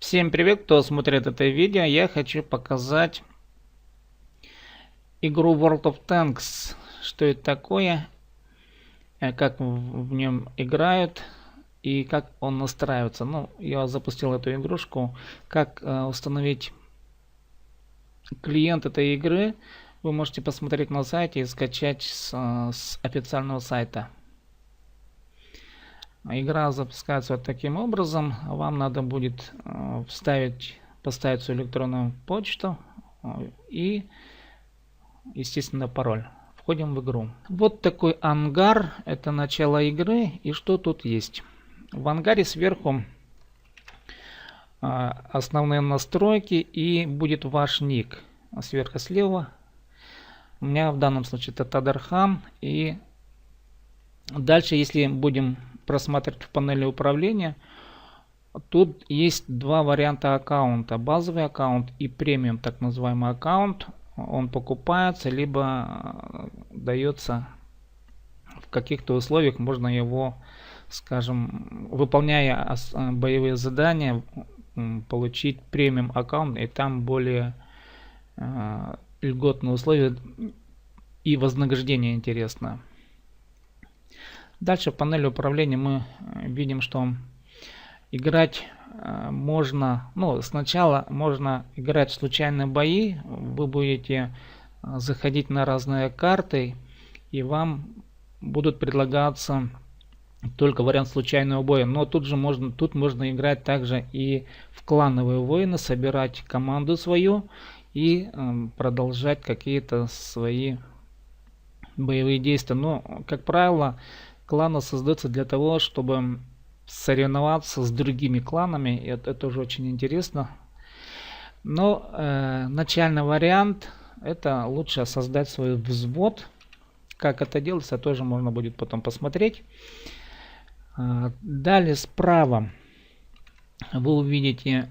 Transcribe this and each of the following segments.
Всем привет, кто смотрит это видео. Я хочу показать игру World of Tanks. Что это такое, как в нем играют и как он настраивается. Ну, я запустил эту игрушку. Как установить клиент этой игры, вы можете посмотреть на сайте и скачать с официального сайта. Игра запускается вот таким образом. Вам надо будет поставить свою электронную почту и, естественно, пароль. Входим в игру. Вот такой ангар. Это начало игры. И что тут есть? В ангаре сверху основные настройки и будет ваш ник. Сверху слева. У меня в данном случае это Тадархан. И дальше, если будем просматривать в панели управления, тут есть два варианта аккаунта: базовый аккаунт и премиум, так называемый аккаунт. Он покупается, либо дается в каких-то условиях. Можно его, скажем, выполняя боевые задания, получить премиум аккаунт, и там более льготные условия и вознаграждение интересно. Дальше в панели управления мы видим, что играть можно, сначала можно играть в случайные бои. Вы будете заходить на разные карты, и вам будут предлагаться только вариант случайного боя. Но тут можно играть также и в клановые войны, собирать команду свою и продолжать какие-то свои боевые действия. Но, как правило, кланы создаются для того, чтобы соревноваться с другими кланами. И это уже очень интересно. Но начальный вариант — это лучше создать свой взвод. Как это делается, тоже можно будет потом посмотреть. Далее справа вы увидите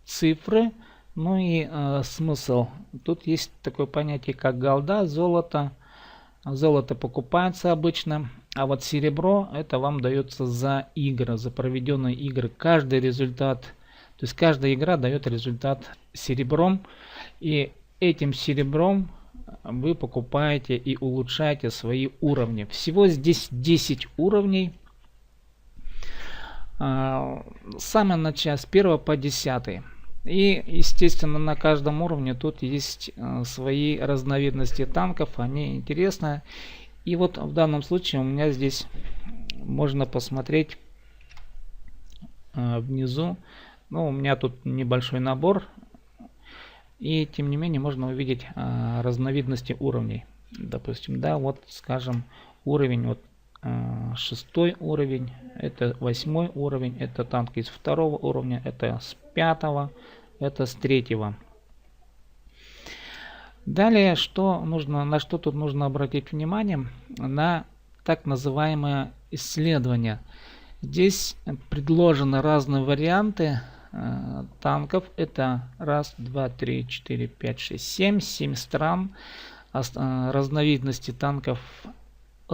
цифры. Ну и смысл. Тут есть такое понятие, как голда, золото. Золото покупается обычно, а вот серебро — это вам дается за игры, за проведенные игры. Каждый результат, то есть каждая игра дает результат серебром, и этим серебром вы покупаете и улучшаете свои уровни. Всего здесь 10 уровней. Самое начало с 1 по 10. И, естественно, на каждом уровне тут есть свои разновидности танков, они интересны. И вот в данном случае у меня здесь можно посмотреть внизу. У меня тут небольшой набор. И тем не менее можно увидеть разновидности уровней. Допустим, да, вот скажем, уровень, вот 6 уровень, это 8 уровень, это танк из 2 уровня, это с 5, это с 3. Далее, на что тут нужно обратить внимание? На так называемое исследование. Здесь предложены разные варианты танков. Это 1, 2, 3, 4, 5, 6, 7 стран. Разновидности танков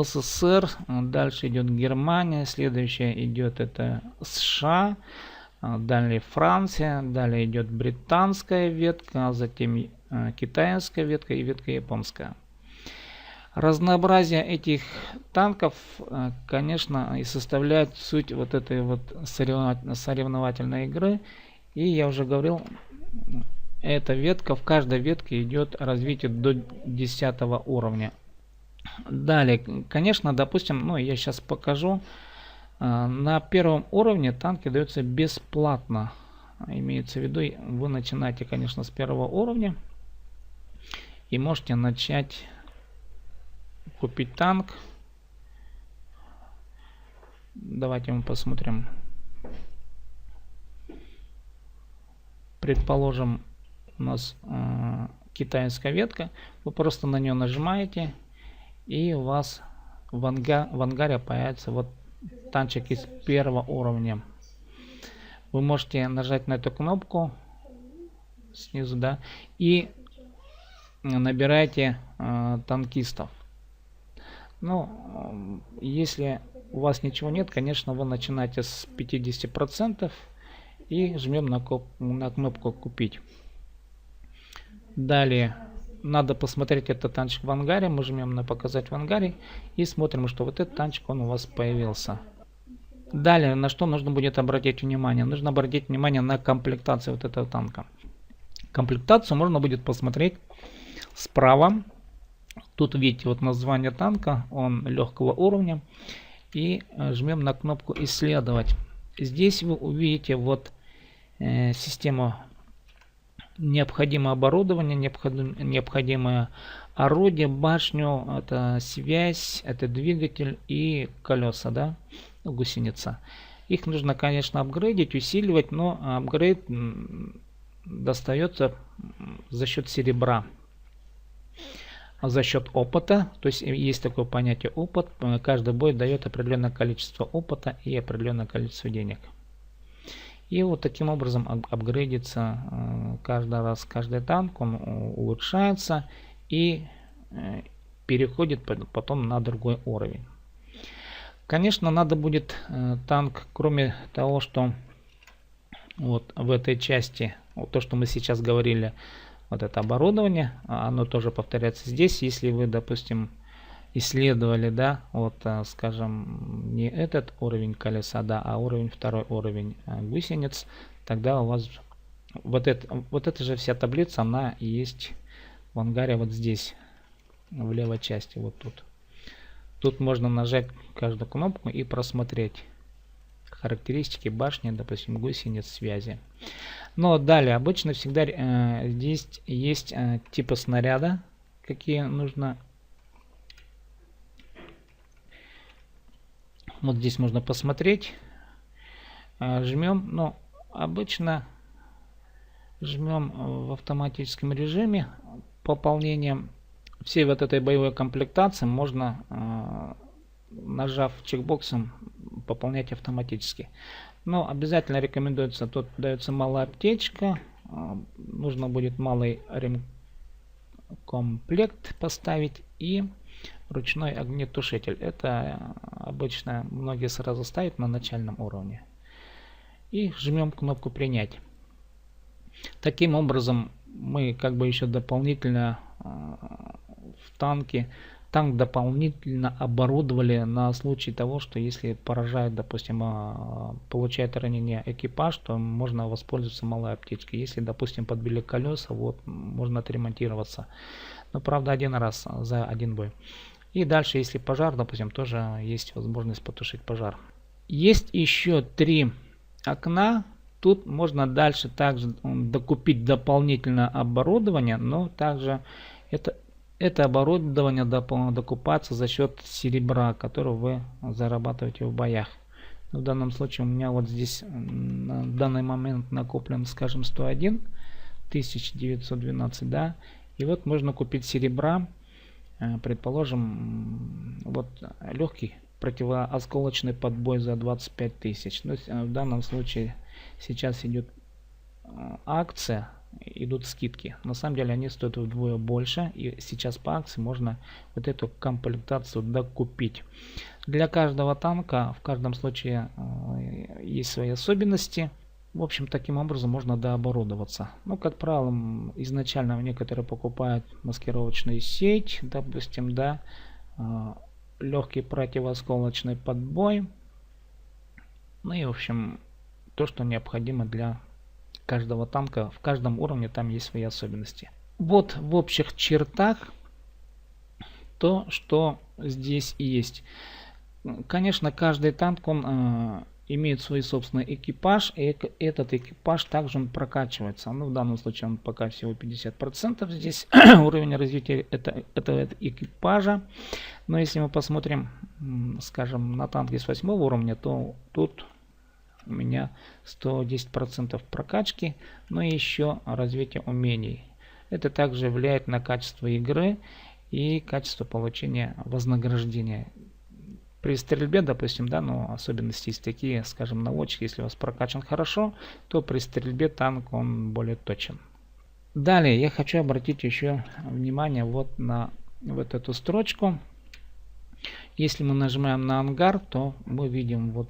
СССР, дальше идет Германия, следующая идет это США, далее Франция, далее идет британская ветка, затем китайская ветка и ветка японская. Разнообразие этих танков, конечно, и составляет суть вот этой вот соревновательной игры. И я уже говорил, эта ветка, в каждой ветке идет развитие до 10 уровня. Далее, конечно, допустим, я сейчас покажу. На 1 уровне танки даются бесплатно. Имеется в виду, вы начинаете, конечно, с 1 уровня и можете начать купить танк. Давайте мы посмотрим. Предположим, у нас китайская ветка. Вы просто на нее нажимаете, и у вас в ангаре появится вот танчик из 1 уровня. Вы можете нажать на эту кнопку снизу, да, и набираете танкистов. Если у вас ничего нет, конечно, вы начинаете с 50%, и жмем на кнопку «Купить». Далее надо посмотреть этот танчик в ангаре. Мы жмем на «Показать в ангаре» и смотрим, что вот этот танчик, он у вас появился. Далее, на что нужно будет обратить внимание? Нужно обратить внимание на комплектацию вот этого танка. Комплектацию можно будет посмотреть справа. Тут видите вот название танка, он легкого уровня. И жмем на кнопку «Исследовать». Здесь вы увидите вот систему необходимое оборудование, необходимое орудие, башню, это связь, это двигатель и колеса, да, гусеница. Их нужно, конечно, апгрейдить, усиливать, но апгрейд достается за счет серебра. За счет опыта, то есть есть такое понятие опыт, каждый бой дает определенное количество опыта и определенное количество денег. И вот таким образом апгрейдится каждый раз, каждый танк, он улучшается и переходит потом на другой уровень. Конечно, надо будет танк, кроме того, что вот в этой части, вот то, что мы сейчас говорили, вот это оборудование, оно тоже повторяется здесь. Если вы, допустим, исследовали, да, вот, скажем, не этот уровень колеса, да, а уровень, второй уровень гусениц, тогда у вас вот эта же вся таблица, она есть в ангаре вот здесь, в левой части, вот тут. Тут можно нажать каждую кнопку и просмотреть характеристики башни, допустим, гусениц, связи. Но далее, обычно всегда здесь есть типы снаряда, какие нужно. Вот здесь можно посмотреть. Жмем, но обычно жмем в автоматическом режиме. Пополнением всей вот этой боевой комплектации можно, нажав чекбоксом, пополнять автоматически. Но обязательно рекомендуется, тут дается малая аптечка, нужно будет малый ремкомплект поставить и ручной огнетушитель. Это обычно многие сразу ставят на начальном уровне. И жмем кнопку «Принять». Таким образом мы как бы еще дополнительно в танке, танк дополнительно оборудовали на случай того, что если поражает, допустим, получает ранение экипаж, то можно воспользоваться малой аптечкой. Если, допустим, подбили колеса, вот можно отремонтироваться. Но правда один раз за один бой. И дальше, если пожар, допустим, тоже есть возможность потушить пожар. Есть еще 3 окна. Тут можно дальше также докупить дополнительное оборудование, но также это оборудование докупаться за счет серебра, которое вы зарабатываете в боях. В данном случае у меня вот здесь на данный момент накоплен, скажем, 101 912, да. И вот можно купить серебра, предположим, вот легкий противоосколочный подбой за 25 тысяч. Но в данном случае сейчас идет акция, идут скидки. На самом деле они стоят вдвое больше, и сейчас по акции можно вот эту комплектацию докупить. Для каждого танка в каждом случае есть свои особенности. В общем, таким образом можно дооборудоваться. Ну, как правило, изначально некоторые покупают маскировочную сеть, допустим, да, легкий противоосколочный подбой. Ну и, в общем, то, что необходимо для каждого танка. В каждом уровне там есть свои особенности. Вот в общих чертах то, что здесь есть. Конечно, каждый танк, он имеет свой собственный экипаж, и этот экипаж также он прокачивается. Ну, в данном случае он пока всего 50%. Здесь уровень развития этого экипажа. Но если мы посмотрим, скажем, на танки с 8 уровня, то тут у меня 110% прокачки, но еще развитие умений. Это также влияет на качество игры и качество получения вознаграждения. При стрельбе, допустим, да, но особенности есть такие, скажем, наводчик, если у вас прокачан хорошо, то при стрельбе танк он более точен. Далее я хочу обратить еще внимание вот на вот эту строчку. Если мы нажимаем на ангар, то мы видим вот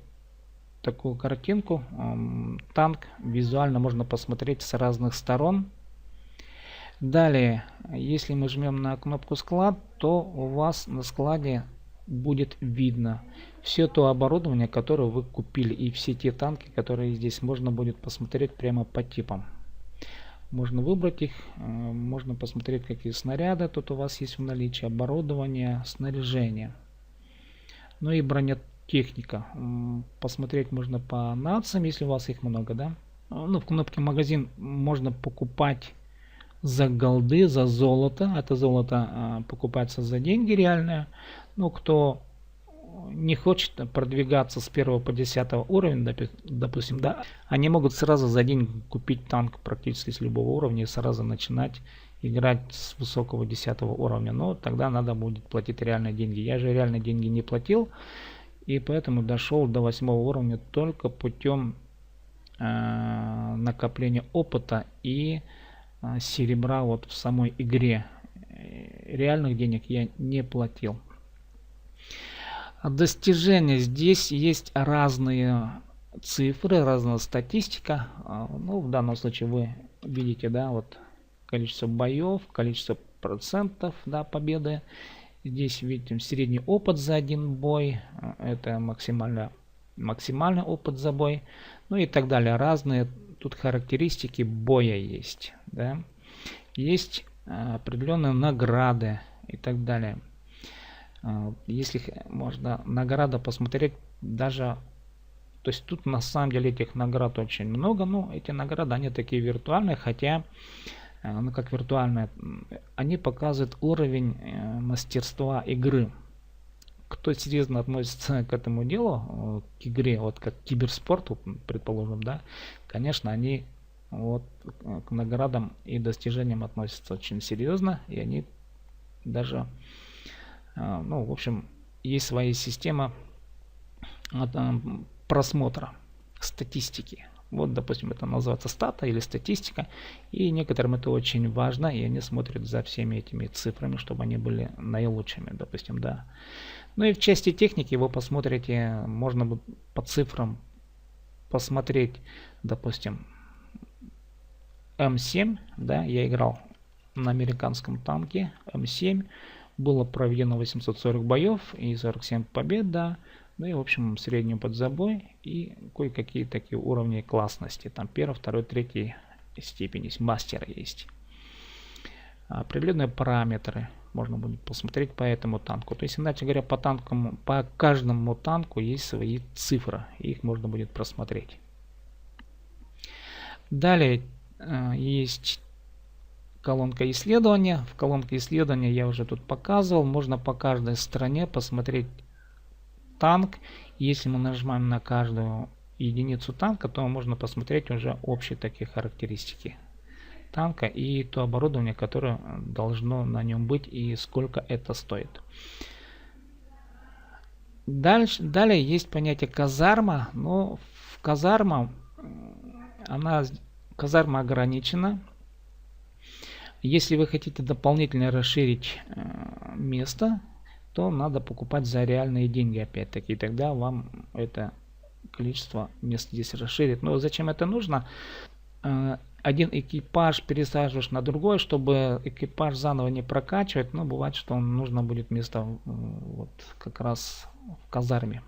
такую картинку. Танк визуально можно посмотреть с разных сторон. Далее, если мы жмем на кнопку склад, то у вас на складе будет видно все то оборудование, которое вы купили, и все те танки, которые здесь можно будет посмотреть прямо по типам. Можно выбрать их, можно посмотреть, какие снаряды тут у вас есть в наличии, оборудование, снаряжение. Ну и бронетехника. Посмотреть можно по нациям, если у вас их много, да. Ну, в кнопке магазин можно покупать за голды, за золото. Это золото покупается за деньги реальные. Ну, кто не хочет продвигаться с 1 по 10 уровня, допустим, да, они могут сразу за день купить танк практически с любого уровня и сразу начинать играть с высокого 10 уровня. Но тогда надо будет платить реальные деньги. Я же реальные деньги не платил, и поэтому дошел до 8 уровня только путем накопления опыта и серебра вот в самой игре. Реальных денег я не платил. Достижения. Здесь есть разные цифры, разная статистика. Ну, в данном случае вы видите, да, вот количество боев, количество процентов, да, победы. Здесь видим средний опыт за один бой. Это максимальный опыт за бой. Ну и так далее. Разные тут характеристики боя есть, да. Есть определенные награды и так далее. Если можно награды посмотреть, даже, то есть тут на самом деле этих наград очень много, но эти награды, они такие виртуальные, хотя, ну как виртуальные, они показывают уровень мастерства игры. Кто серьезно относится к этому делу, к игре, вот как к киберспорту, предположим, да, конечно, они вот к наградам и достижениям относятся очень серьезно, и они даже, ну, в общем, есть своя система просмотра статистики. Вот, допустим, это называется стата или статистика, и некоторым это очень важно, и они смотрят за всеми этими цифрами, чтобы они были наилучшими, допустим, да. Ну и в части техники вы посмотрите, можно по цифрам посмотреть, допустим, М7, да, я играл на американском танке М7, было проведено 840 боев и 47 побед, да, ну и в общем средний опыт за бой и кое-какие такие уровни классности, там 1, 2, 3 степени, мастера есть. Определенные параметры можно будет посмотреть по этому танку. То есть, иначе говоря, по каждому танку есть свои цифры, и их можно будет просмотреть. Далее есть колонка исследования. В колонке исследования я уже тут показывал. Можно по каждой стране посмотреть танк. Если мы нажимаем на каждую единицу танка, то можно посмотреть уже общие такие характеристики танка и то оборудование, которое должно на нем быть и сколько это стоит. Далее есть понятие казарма, но в казарма ограничена. Если вы хотите дополнительно расширить место, то надо покупать за реальные деньги опять-таки, и тогда вам это количество мест здесь расширит. Но зачем это нужно? Один экипаж пересаживаешь на другой, чтобы экипаж заново не прокачивать, но бывает, что нужно будет место вот как раз в казарме.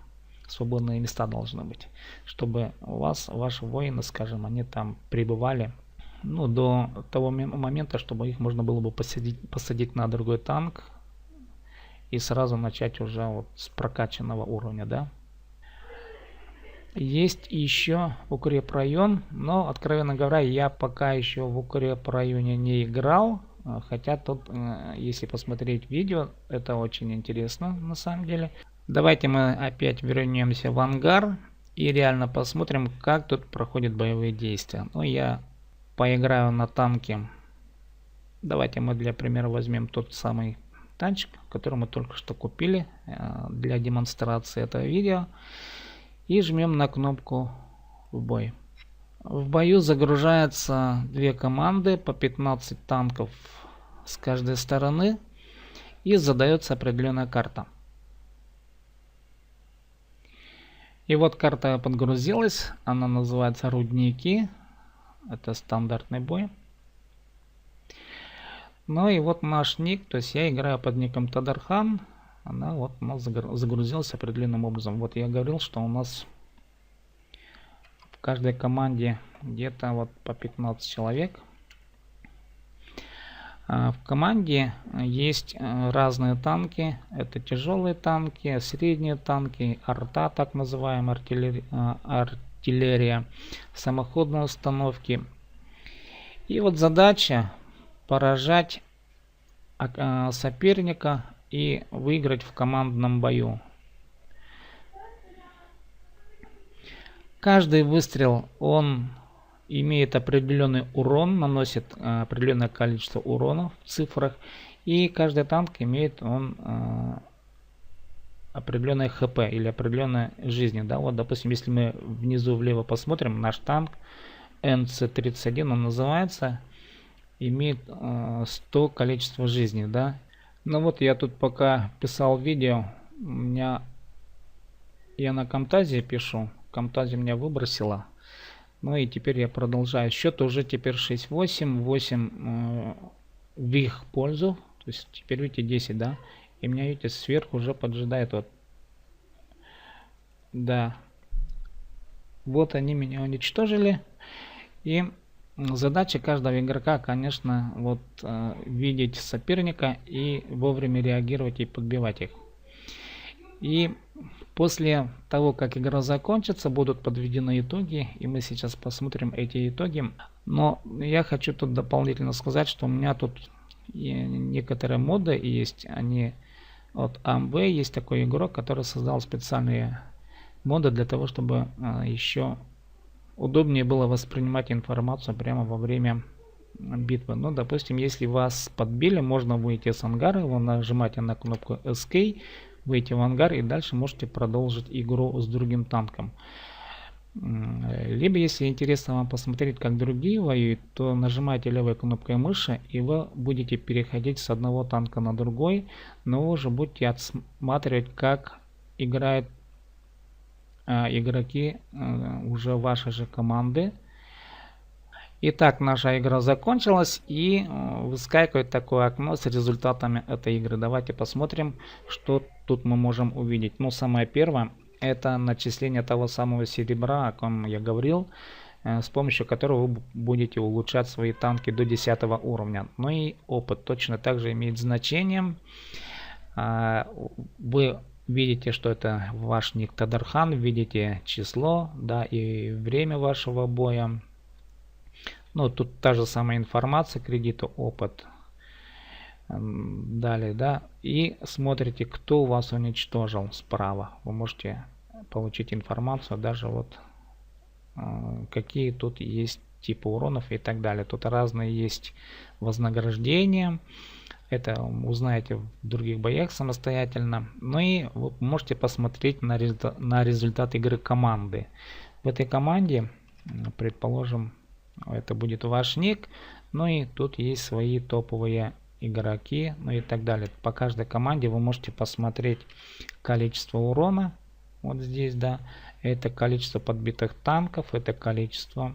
Свободные места должны быть, чтобы у вас, ваши воины, скажем, они там пребывали, ну, до того момента, чтобы их можно было бы посадить на другой танк и сразу начать уже вот с прокачанного уровня, да. Есть еще укрепрайон, но, откровенно говоря, я пока еще в укрепрайоне не играл, хотя тут, если посмотреть видео, это очень интересно на самом деле. Давайте мы опять вернемся в ангар и реально посмотрим, как тут проходят боевые действия. Ну, я поиграю на танке. Давайте мы для примера возьмем тот самый танчик, который мы только что купили для демонстрации этого видео. И жмем на кнопку в бой. В бою загружаются две команды по 15 танков с каждой стороны. И задается определенная карта. И вот карта подгрузилась, она называется «Рудники». Это стандартный бой. Ну и вот наш ник, то есть я играю под ником Тадархан. Она вот у нас загрузилась определенным образом. Вот я говорил, что у нас в каждой команде где-то вот по 15 человек. В команде есть разные танки. Это тяжелые танки, средние танки, арта, так называемая артиллерия, самоходные установки. И вот задача поражать соперника и выиграть в командном бою. Каждый выстрел, он имеет определенный урон, наносит определенное количество урона в цифрах. И каждый танк имеет определенное хп или определенной жизни. Да? Вот, допустим, если мы внизу влево посмотрим, наш танк NC-31, он называется, имеет 100 количества жизни. Да? Ну вот я тут пока писал видео, я на Camtasia пишу, Camtasia меня выбросила. Ну и теперь я продолжаю. Счет уже теперь 6-8, 8 в их пользу. То есть теперь видите 10, да? И меня, видите, сверху уже поджидает вот. Да. Вот они меня уничтожили. И задача каждого игрока, конечно, вот видеть соперника и вовремя реагировать и подбивать их. И после того, как игра закончится, будут подведены итоги, и мы сейчас посмотрим эти итоги. Но я хочу тут дополнительно сказать, что у меня тут некоторые моды есть. Они от AMV, есть такой игрок, который создал специальные моды для того, чтобы еще удобнее было воспринимать информацию прямо во время битвы. Ну, допустим, если вас подбили, можно выйти с ангара, вы нажимаете на кнопку Escape, выйти в ангар и дальше можете продолжить игру с другим танком. Либо, если интересно вам посмотреть, как другие воюют, то нажимаете левой кнопкой мыши и вы будете переходить с одного танка на другой, но вы уже будете отсматривать, как играют игроки уже вашей же команды. Итак, наша игра закончилась, и выскакивает такое окно с результатами этой игры. Давайте посмотрим, что тут мы можем увидеть. Ну, самое первое, это начисление того самого серебра, о ком я говорил, с помощью которого вы будете улучшать свои танки до 10 уровня. Ну и опыт точно также имеет значение. Вы видите, что это ваш ник Тадархан, видите число, да, и время вашего боя. Ну, тут та же самая информация, кредиты, опыт. Далее, да. И смотрите, кто у вас уничтожил справа. Вы можете получить информацию, даже вот какие тут есть типы уронов и так далее. Тут разные есть вознаграждения. Это узнаете в других боях самостоятельно. Ну и вы можете посмотреть на результат игры команды. В этой команде, предположим, это будет ваш ник, ну и тут есть свои топовые игроки, ну и так далее. По каждой команде вы можете посмотреть количество урона, вот здесь, да, это количество подбитых танков, это количество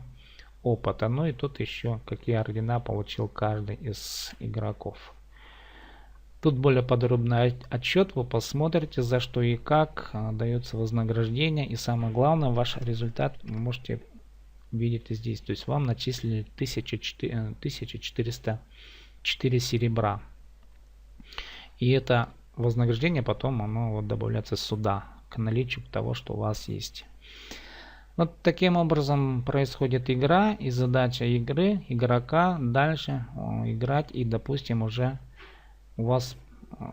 опыта, ну и тут еще какие ордена получил каждый из игроков. Тут более подробный отчет, вы посмотрите, за что и как дается вознаграждение, и самое главное, ваш результат вы можете видите здесь, то есть вам начислили 1404 серебра, и это вознаграждение потом оно вот добавляется сюда к наличию того, что у вас есть. Вот таким образом происходит игра, и задача игры игрока дальше играть, и допустим уже у вас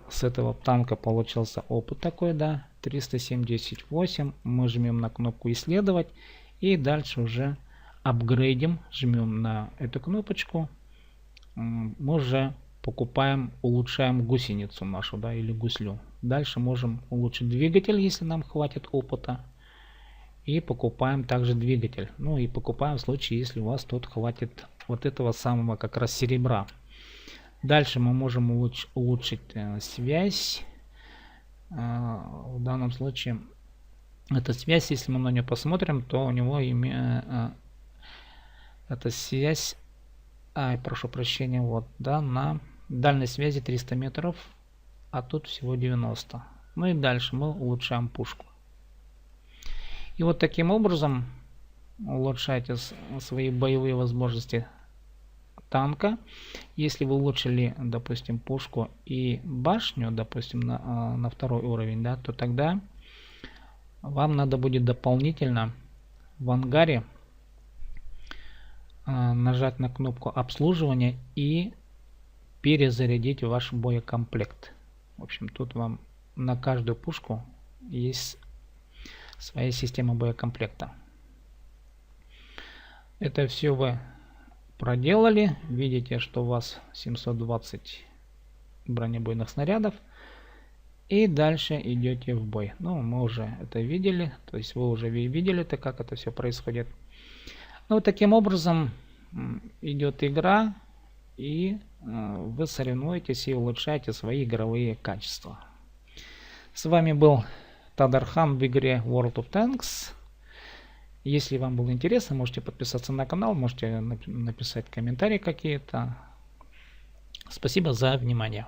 с этого танка получился опыт такой, да, 378, мы жмем на кнопку исследовать, и дальше уже апгрейдим, жмем на эту кнопочку, мы уже покупаем, улучшаем гусеницу нашу, да, или гуслю. Дальше можем улучшить двигатель, если нам хватит опыта, и покупаем также двигатель. Ну и покупаем в случае, если у вас тут хватит вот этого самого как раз серебра. Дальше мы можем улучшить связь. В данном случае Эта связь, если мы на нее посмотрим, то у него эта связь, прошу прощения, вот, да, на дальней связи 300 метров, а тут всего 90. Ну и дальше мы улучшаем пушку. И вот таким образом улучшайте свои боевые возможности танка. Если вы улучшили, допустим, пушку и башню, допустим, на второй уровень, да, то тогда вам надо будет дополнительно в ангаре нажать на кнопку обслуживания и перезарядить ваш боекомплект. В общем, тут вам на каждую пушку есть своя система боекомплекта. Это все вы проделали. Видите, что у вас 720 бронебойных снарядов. И дальше идете в бой. Ну, мы уже это видели. То есть вы уже видели, как это все происходит. Ну, вот таким образом идет игра. И вы соревнуетесь и улучшаете свои игровые качества. С вами был Тадархан в игре World of Tanks. Если вам было интересно, можете подписаться на канал, можете написать комментарии какие-то. Спасибо за внимание.